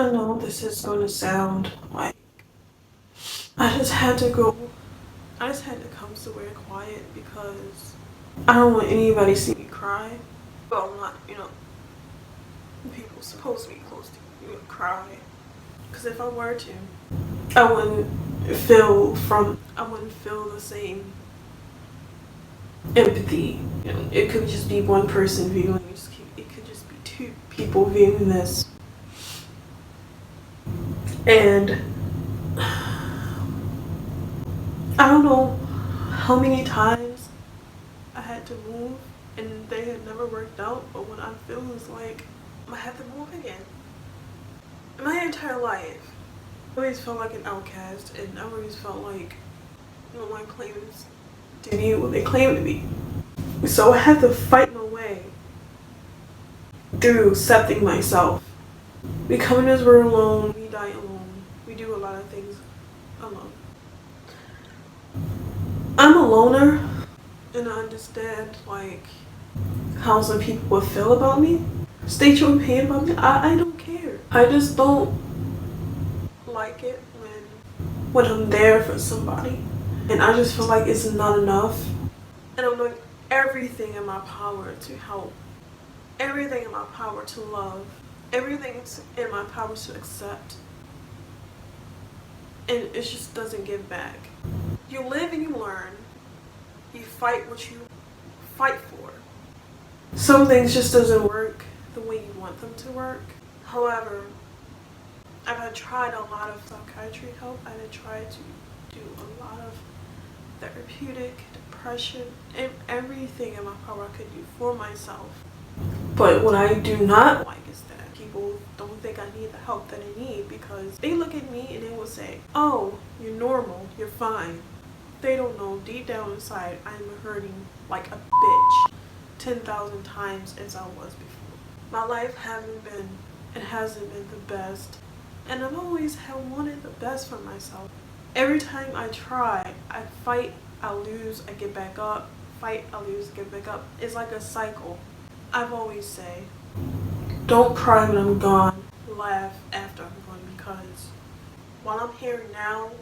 I know this is going to sound like I just had to go. I just had to come somewhere quiet because I don't want anybody to see me cry. Well, not, people supposed to be close to me cry. Because if I were to, I wouldn't I wouldn't feel the same empathy. It could just be one person viewing. It could just be two people viewing this, and I don't know how many times I had to move and they had never worked out, but what I feel is like I have to move again. My entire life, I always felt like an outcast, and I always felt like no one claims to be what they claim to be. So I had to fight my way through accepting myself. We come in this world alone, we die alone, we do a lot of things alone. I'm a loner, and I understand like how some people would feel about me. State your opinion about me. I don't care. I just don't like it when I'm there for somebody, and I just feel like it's not enough. And I'm doing everything in my power to help, everything in my power to love, everything in my power to accept, and it just doesn't give back. You live and you learn. You fight what you fight for. Some things just doesn't work the way you want them to work. However, I've tried a lot of psychiatry help. I've tried to do a lot of therapeutic, depression, and everything in my power I could do for myself. But what I do not like is that people don't think I need the help that I need, because they look at me and they will say, oh, you're normal, you're fine. They don't know deep down inside I'm hurting like a bitch 10,000 times as I was before. My life hasn't been the best, and I've always wanted the best for myself. Every time I try, I fight, I lose, I get back up, fight, I lose, get back up. It's like a cycle. I've always say, don't cry when I'm gone, laugh after I'm gone, because while I'm here now,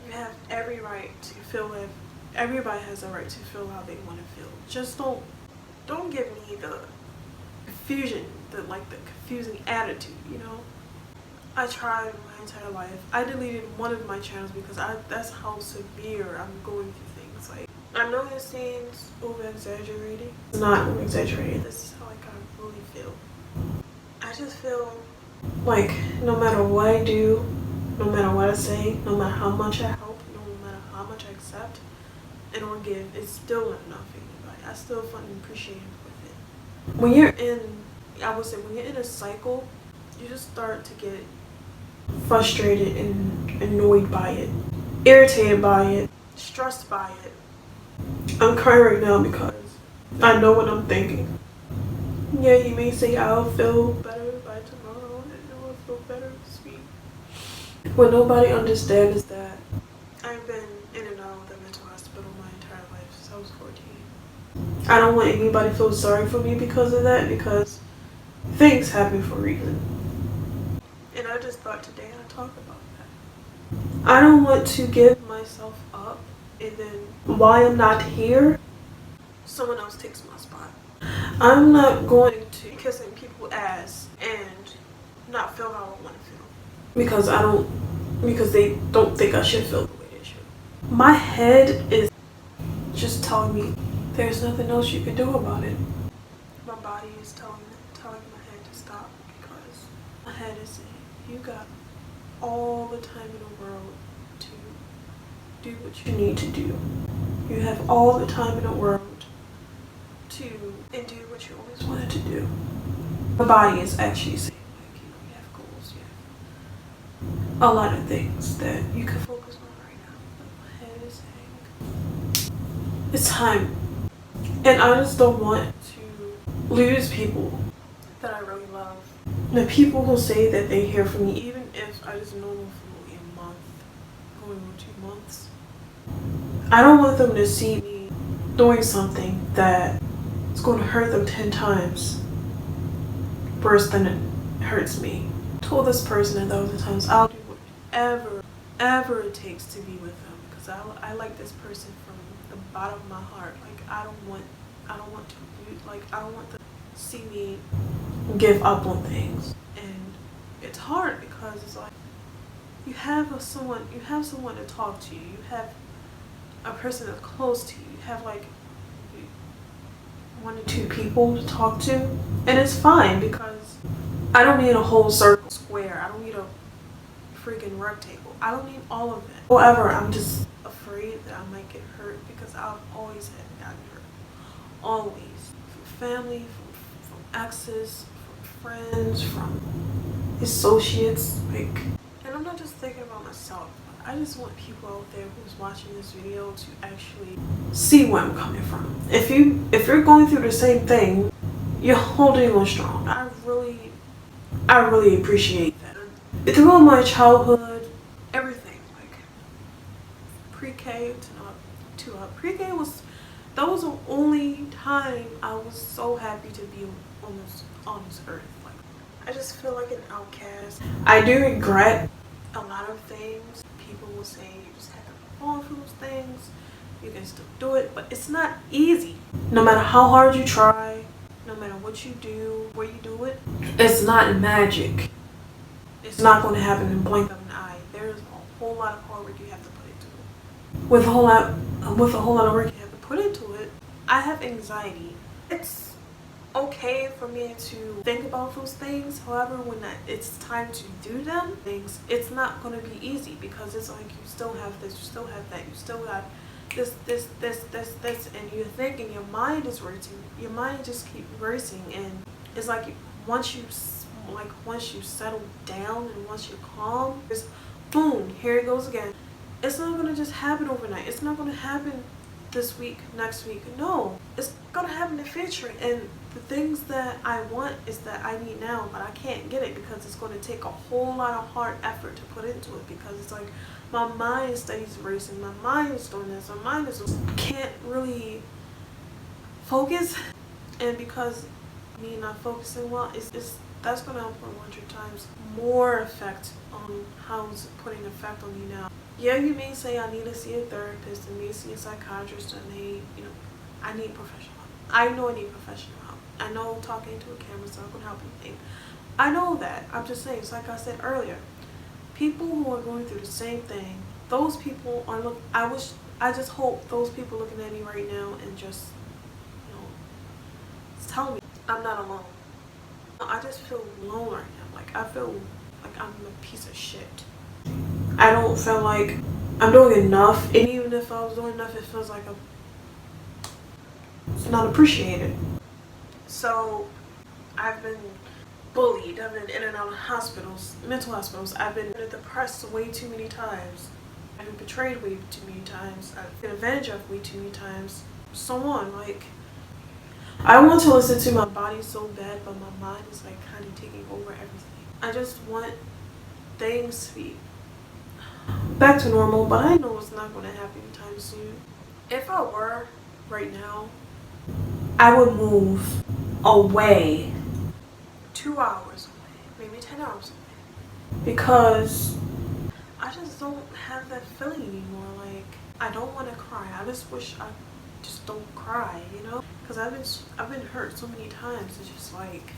you have every right to feel it. Everybody has a right to feel how they want to feel. Just don't give me the confusion, the confusing attitude, I tried my entire life. I deleted one of my channels because that's how severe I'm going through things. Like, I know it seems over-exaggerated. It's not over-exaggerated. This is how I really feel. I just feel like no matter what I do, no matter what I say, no matter how much I help, no matter how much I accept and or give, it's still not enough for anybody. I still find appreciative with it. When you're in a cycle, you just start to get frustrated and annoyed by it, irritated by it, stressed by it. I'm crying right now because I know what I'm thinking. Yeah, you may say I'll feel better by tomorrow, and I know I'll feel better this week. What nobody understands is that I've been in and out of the mental hospital my entire life since I was 14. I don't want anybody to feel sorry for me because of that, because things happen for a reason. And I just thought today I'd talk about that. I don't want to give myself up, and then while I'm not here, someone else takes my spot. I'm not going to be kissing people's ass and not feel how I want to feel. Because they don't think I should feel the way they should. My head is just telling me there's nothing else you can do about it. My body is telling my head to stop, because my head is saying, you got all the time in the world to do what you need to do. You have all the time in the world to do what you always wanted to do. My body is actually saying, like, you have goals, you have a lot of things that you can focus on right now. But my head is saying, it's time. And I just don't want to lose people that I really love. The people who say that they hear from me, even if I just know them for maybe a month, going on 2 months, I don't want them to see me doing something that is going to hurt them 10 times worse than it hurts me. told this person 1,000 times I'll do whatever it takes to be with them, because I like this person from the bottom of my heart. Like I don't want to see me give up on things. And it's hard because it's like you have someone to talk to. You have a person that's close to you. You have like 1 to 2 people to talk to, and it's fine because I don't need a whole circle square. I don't need a freaking rectangle. I don't need all of that. However, I'm just afraid that I might get hurt because I've always had gotten hurt. Always. From family, from exes, from friends, from associates. Like, and I'm not just thinking about myself. I just want people out there who's watching this video to actually see where I'm coming from. If you're going through the same thing, you're holding on strong. I really appreciate that. Throughout my childhood, everything, like pre-K to pre-K that was the only time I was so happy to be on this earth. Like I just feel like an outcast. I do regret a lot of things. People will say you just have to fall for those things. You can still do it, but it's not easy. No matter how hard you try, no matter what you do, where you do it, it's not magic. It's not going to happen in the blink of an eye. There's a whole lot of hard work you have to put into it. With a whole lot of work you have to put into it, I have anxiety. It's okay for me to think about those things. However, when it's time to do them things, it's not going to be easy because it's like you still have this, you still have that, you still have this, and you're thinking your mind is racing. Your mind just keeps racing, and it's like once you settle down and once you're calm, it's boom, here it goes again. It's not going to just happen overnight. It's not going to happen this week, next week. No, it's going to happen in the future. And the things that I want is that I need now, but I can't get it because it's going to take a whole lot of hard effort to put into it, because it's like my mind stays racing, my mind is doing this, my mind is can't really focus. And because me not focusing well, that's going to have 100 times more effect on how it's putting effect on me now. Yeah, you may say I need to see a therapist, and may see a psychiatrist, and I need professional help. I know I need professional help. I know talking to a camera is not going to help anything. I know that. I'm just saying, it's like I said earlier, people who are going through the same thing, those people are I just hope those people looking at me right now and just, tell me I'm not alone. I just feel alone right now. Like I feel like I'm a piece of shit. I don't feel like I'm doing enough, and even if I was doing enough, it feels like it's not appreciated. So I've been bullied. I've been in and out of hospitals, mental hospitals. I've been depressed way too many times. I've been betrayed way too many times. I've been advantage of way too many times. So on. Like, I want to listen to my body so bad, but my mind is like kind of taking over everything. I just want things to be back to normal, but I know it's not going to happen anytime soon. If I were right now, I would move away, 2 hours away, maybe 10 hours away, because I just don't have that feeling anymore. Like, I don't want to cry. I just wish I just don't cry, because I've been hurt so many times. It's just like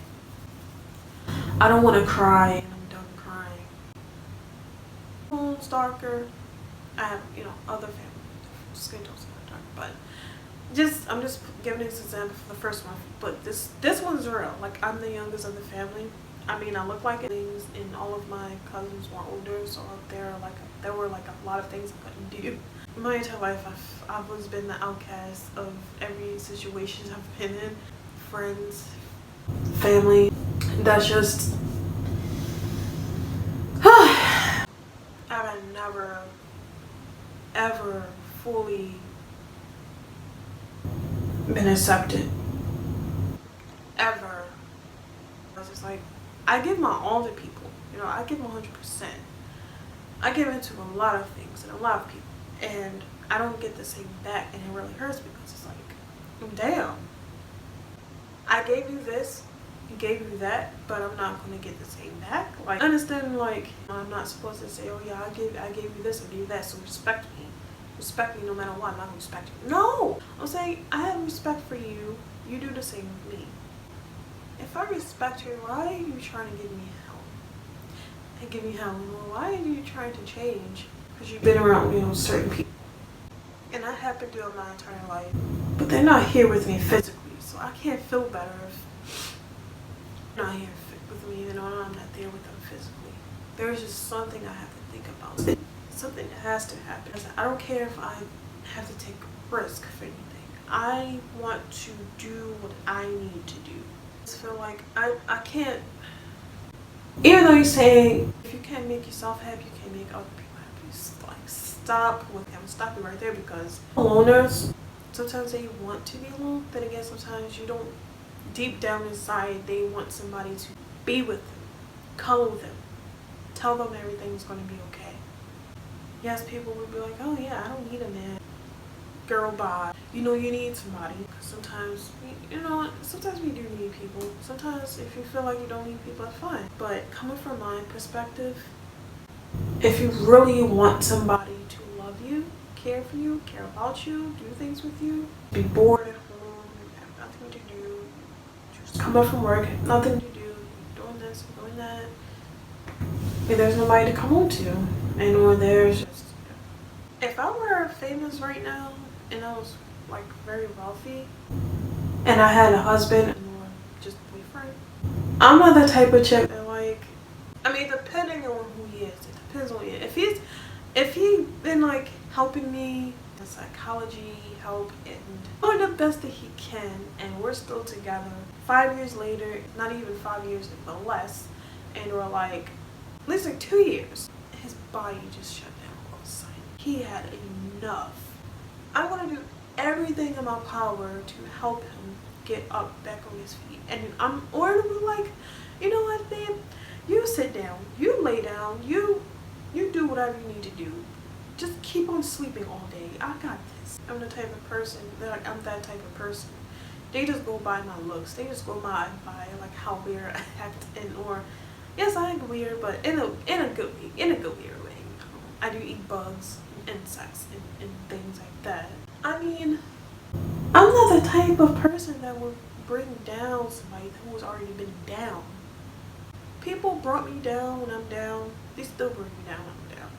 I don't want to cry, and I'm done crying. Home's darker. I have other family skin tones are dark, but I'm just giving this example for the first one. But this one's real. Like, I'm the youngest of the family. I mean, I look like it, and all of my cousins were older, so there were a lot of things I couldn't do. My entire life, I've always been the outcast of every situation I've been in. Friends, family. That's just I've never ever fully been accepted. Ever. I was just like, I give my all to people. I give 100%. I give into a lot of things and a lot of people, and I don't get the same back, and it really hurts because it's like, damn, I gave you this, he gave you that, but I'm not gonna get the same back. Like, understand, like, I'm not supposed to say, oh yeah, I gave you this, I gave you that, so respect me. Respect me no matter what. I'm not gonna respect you. No! I'm saying I have respect for you. You do the same with me. If I respect you, why are you trying to give me help? And give me help. Well, why are you trying to change? Because you've been around, certain people. And I have been doing my entire life. But they're not here with me physically, so I can't feel better if they're not here with me, even though I'm not there with them physically. There's just something I have to think about. Something that has to happen. I don't care if I have to take a risk for anything. I want to do what I need to do. I just feel like I can't, even though you're saying if you can't make yourself happy, you can't make other people happy. Like, stop with them. Stop it right there, because loners, sometimes they want to be alone. Then again, sometimes you don't. Deep down inside, they want somebody to be with them, cuddle them, tell them everything's going to be okay. Yes, people would be like, oh yeah, I don't need a man. Girl, bye. You need somebody. Because sometimes, sometimes we do need people. Sometimes if you feel like you don't need people, that's fine. But coming from my perspective, if you really want somebody to love you, care for you, care about you, do things with you, be bored at home, have nothing to do, just come up from work, nothing to do, doing this, doing that, and there's nobody to come home to. And or there's just, if I were famous right now and I was like very wealthy and I had a husband or just boyfriend, I'm not the type of chick that depending on who he is, it depends on you. If he's been like helping me in psychology help and doing the best that he can, and we're still together 5 years later, not even 5 years but less, and we're like at least like 2 years, his body just shut down all of a sudden. He had enough. I want to do everything in my power to help him get up back on his feet. And or like, you know what, babe? You sit down, you lay down, you do whatever you need to do. Just keep on sleeping all day. I got this. I'm that type of person. They just go by my looks. They just go by like how weird I act, and or yes, I act weird, but in a good weird way. I do eat bugs and insects and things like that. I'm not the type of person that would bring down somebody who's already been down. People brought me down when I'm down. They still bring me down when I'm down.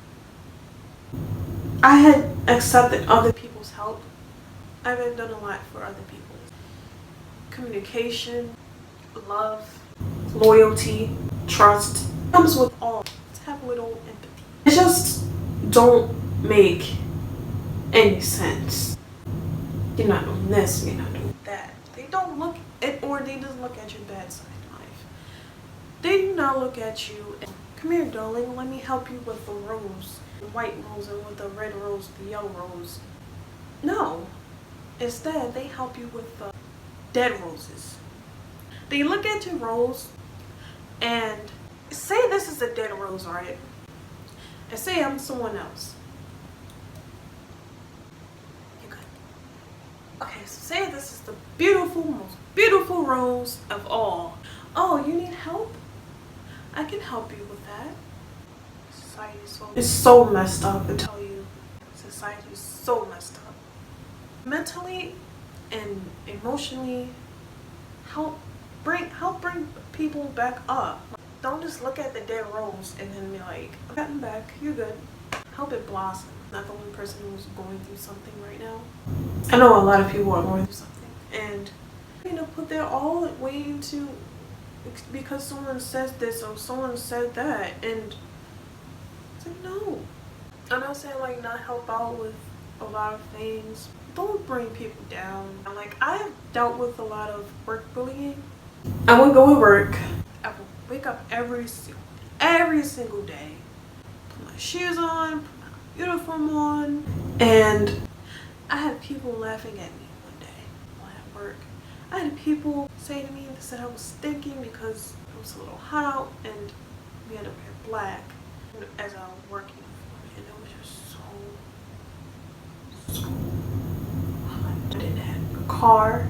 I had accepted other people's help. I've done a lot for other people. Communication, love, loyalty, trust comes with all. Let's have a little empathy. It just don't make any sense. You're not doing this, you're not doing that. They don't look at, or they just look at your bad side of life. They do not look at you and, come here, darling, let me help you with the rose, the white rose, and with the red rose, the yellow rose. No. Instead, they help you with the dead roses. They look at your rose and say this is a dead rose, right? And say I'm someone else. You're good. Okay, so say this is the most beautiful rose of all. Oh, you need help? I can help you with that. Society is so messed up, I tell you. Society is so messed up. Mentally and emotionally, help bring people back up. Don't just look at the dead rose and then be like, I've gotten back, you're good. Help it blossom. Not the only person who's going through something right now. I know a lot of people are going through something, and put their all way into because someone says this or someone said that, and it's like, no. I'm not saying like not help out with a lot of things. Don't bring people down. I have dealt with a lot of work bullying. I would go to work. I would wake up every single day, put my shoes on, put my uniform on, and I had people laughing at me one day while at work. I had people say to me that I was stinking because it was a little hot out and we had to wear black as I was working for me, and it was just so hot. I didn't have a car,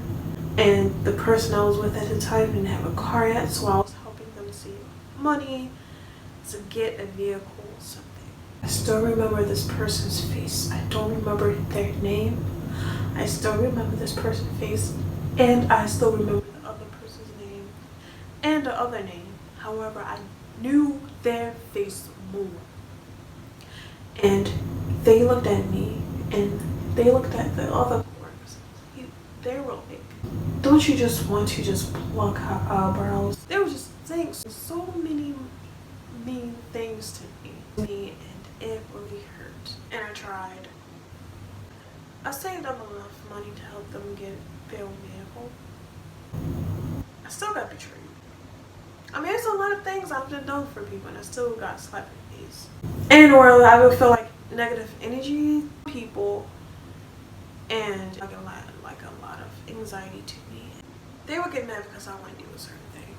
And the person I was with at the time didn't have a car yet, so I was helping them save money to get a vehicle or something. I still remember this person's face. I don't remember their name. I still remember this person's face, and I still remember the other person's name and the other name. However, I knew their face more. And they looked at me, and they looked at the other person. They were like, "Don't you just want to just pluck her eyebrows?" They were just saying so many mean things to me, and it really hurt. And I tried. I saved up enough money to help them get their own vehicle. I still got betrayed. I mean, there's a lot of things I've done for people, and I still got slapped in the face. And or I would feel like negative energy, people, and like a lot of anxiety to me. They would get mad because I wouldn't do a certain thing.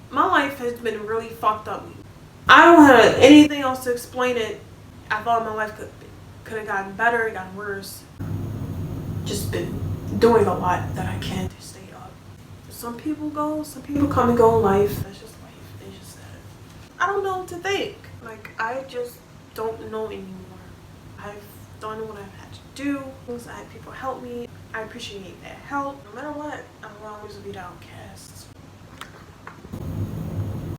My life has been really fucked up. I don't have anything else to explain it. I thought my life could have gotten better, gotten worse. Just been doing a lot that I can to stay up. Some people come and go in life. That's just life. It's just that. I don't know what to think. Like, I just don't know anymore. I've done what I've had to do. I had people help me. I appreciate that help. No matter what, I will always be the outcast.